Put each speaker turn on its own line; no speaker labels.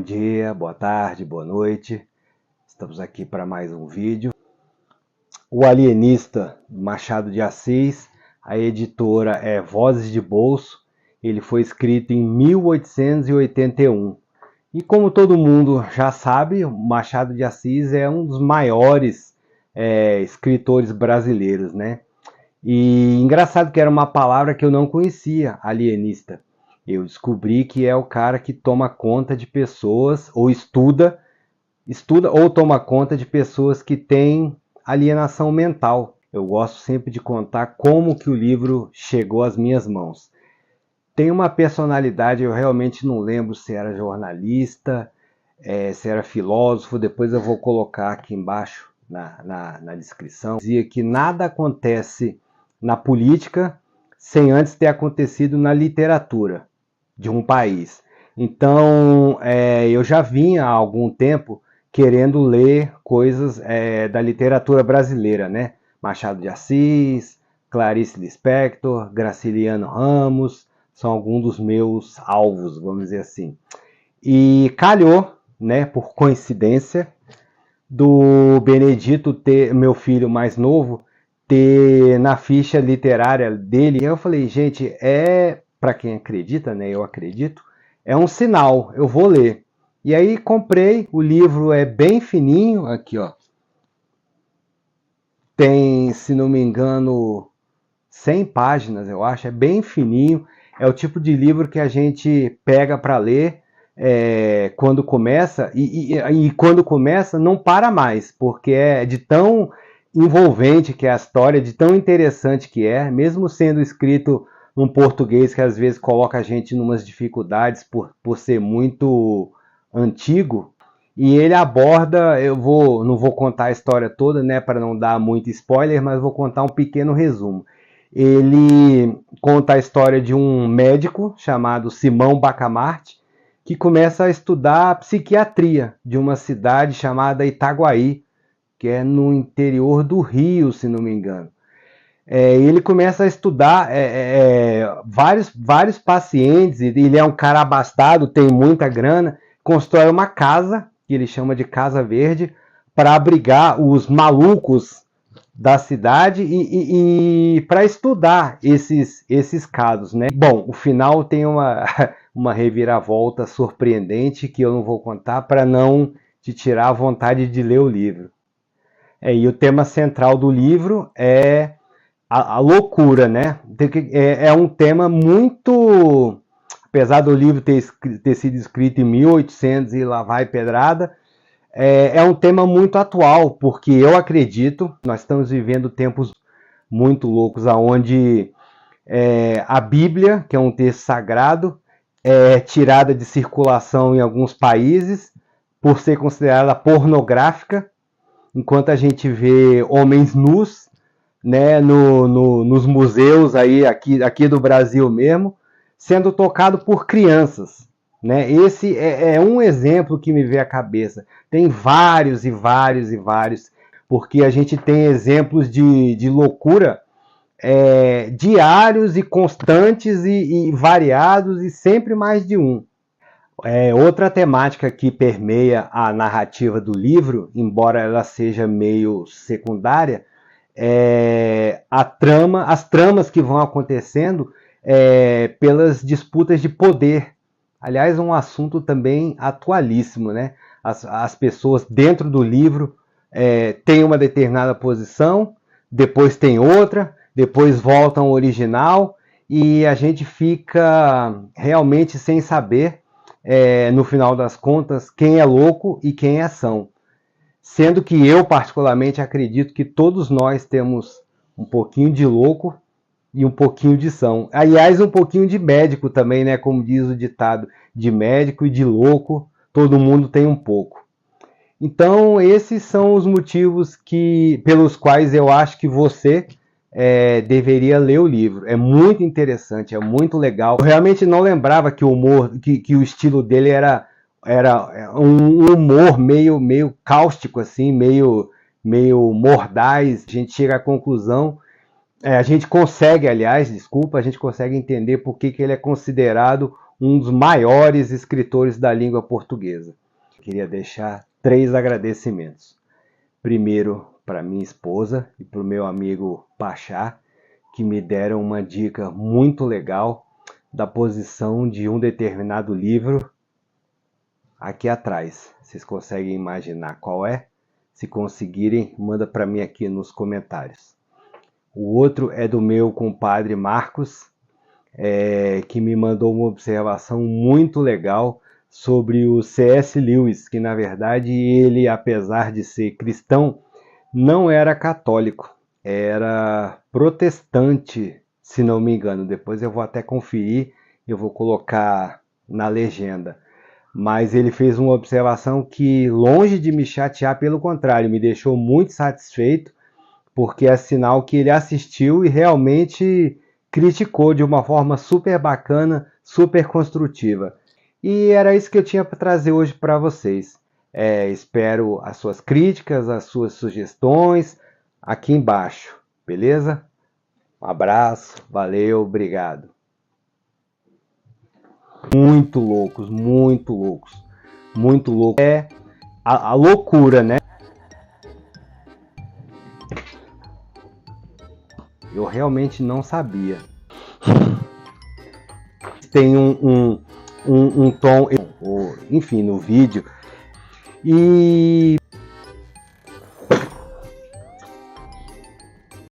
dia, boa tarde, boa noite. Estamos aqui para mais um vídeo. O Alienista, Machado de Assis, a editora é Vozes de Bolso. Ele foi escrito em 1881. E como todo mundo já sabe, Machado de Assis é um dos maiores escritores brasileiros, né? E engraçado que era uma palavra que eu não conhecia, alienista. Eu descobri que é o cara que toma conta de pessoas, ou estuda ou toma conta de pessoas que têm alienação mental. Eu gosto sempre de contar como que o livro chegou às minhas mãos. Tem uma personalidade, eu realmente não lembro se era jornalista, se era filósofo, depois eu vou colocar aqui embaixo na descrição. Dizia que nada acontece na política sem antes ter acontecido na literatura de um país. Então, eu já vinha há algum tempo querendo ler coisas da literatura brasileira, né? Machado de Assis, Clarice Lispector, Graciliano Ramos, são alguns dos meus alvos, vamos dizer assim. E calhou, né, por coincidência, do Benedito ter, meu filho mais novo, ter na ficha literária dele. E eu falei, gente, para quem acredita, né, eu acredito, é um sinal, eu vou ler. E aí comprei, o livro é bem fininho, aqui ó, tem, se não me engano, 100 páginas, eu acho, é bem fininho, é o tipo de livro que a gente pega para ler quando começa, e quando começa não para mais, porque é de tão envolvente que é a história, de tão interessante que é, mesmo sendo escrito num português que às vezes coloca a gente em umas dificuldades por ser muito antigo. E ele aborda, não vou contar a história toda, né, para não dar muito spoiler, mas vou contar um pequeno resumo. Ele conta a história de um médico chamado Simão Bacamarte, que começa a estudar psiquiatria de uma cidade chamada Itaguaí, que é no interior do Rio, se não me engano. Ele começa a estudar vários pacientes, ele é um cara abastado, tem muita grana, constrói uma casa, que ele chama de Casa Verde, para abrigar os malucos da cidade e para estudar esses casos, né? Bom, o final tem uma reviravolta surpreendente que eu não vou contar para não te tirar a vontade de ler o livro. E o tema central do livro é a loucura, né? É um tema muito... Apesar do livro ter sido escrito em 1800 e lá vai pedrada, é um tema muito atual, porque eu acredito, nós estamos vivendo tempos muito loucos, onde a Bíblia, que é um texto sagrado, é tirada de circulação em alguns países por ser considerada pornográfica, enquanto a gente vê homens nus, né, nos museus aqui do Brasil mesmo, sendo tocado por crianças, né? Esse é um exemplo que me veio à cabeça. Tem vários e vários e vários, porque a gente tem exemplos de loucura diários e constantes e variados, e sempre mais de um. Outra temática que permeia a narrativa do livro, embora ela seja meio secundária, as tramas que vão acontecendo pelas disputas de poder. Aliás, um assunto também atualíssimo, né? As pessoas dentro do livro têm uma determinada posição, depois tem outra, depois voltam ao original, e a gente fica realmente sem saber, no final das contas, quem é louco e quem é são. Sendo que eu, particularmente, acredito que todos nós temos um pouquinho de louco e um pouquinho de são. Aliás, um pouquinho de médico também, né? Como diz o ditado, de médico e de louco, todo mundo tem um pouco. Então, esses são os motivos pelos quais eu acho que você deveria ler o livro. É muito interessante, é muito legal. Eu realmente não lembrava que o humor, que o estilo dele era um humor meio cáustico, assim, meio mordaz. A gente chega à conclusão, a gente consegue entender por que ele é considerado um dos maiores escritores da língua portuguesa. Queria deixar 3 agradecimentos. Primeiro, para minha esposa e para o meu amigo Pachá, que me deram uma dica muito legal da posição de um determinado livro aqui atrás. Vocês conseguem imaginar qual é? Se conseguirem, manda para mim aqui nos comentários. O outro é do meu compadre Marcos, que me mandou uma observação muito legal sobre o C.S. Lewis, que na verdade ele, apesar de ser cristão, não era católico, era protestante, se não me engano. Depois eu vou até conferir, eu vou colocar na legenda. Mas ele fez uma observação que, longe de me chatear, pelo contrário, me deixou muito satisfeito, porque é sinal que ele assistiu e realmente criticou de uma forma super bacana, super construtiva. E era isso que eu tinha para trazer hoje para vocês. Espero as suas críticas, as suas sugestões aqui embaixo, beleza? Um abraço, valeu, obrigado. Muito loucos, muito loucos, muito loucos. É a loucura, né? Eu realmente não sabia. Tem um tom, enfim, no vídeo. E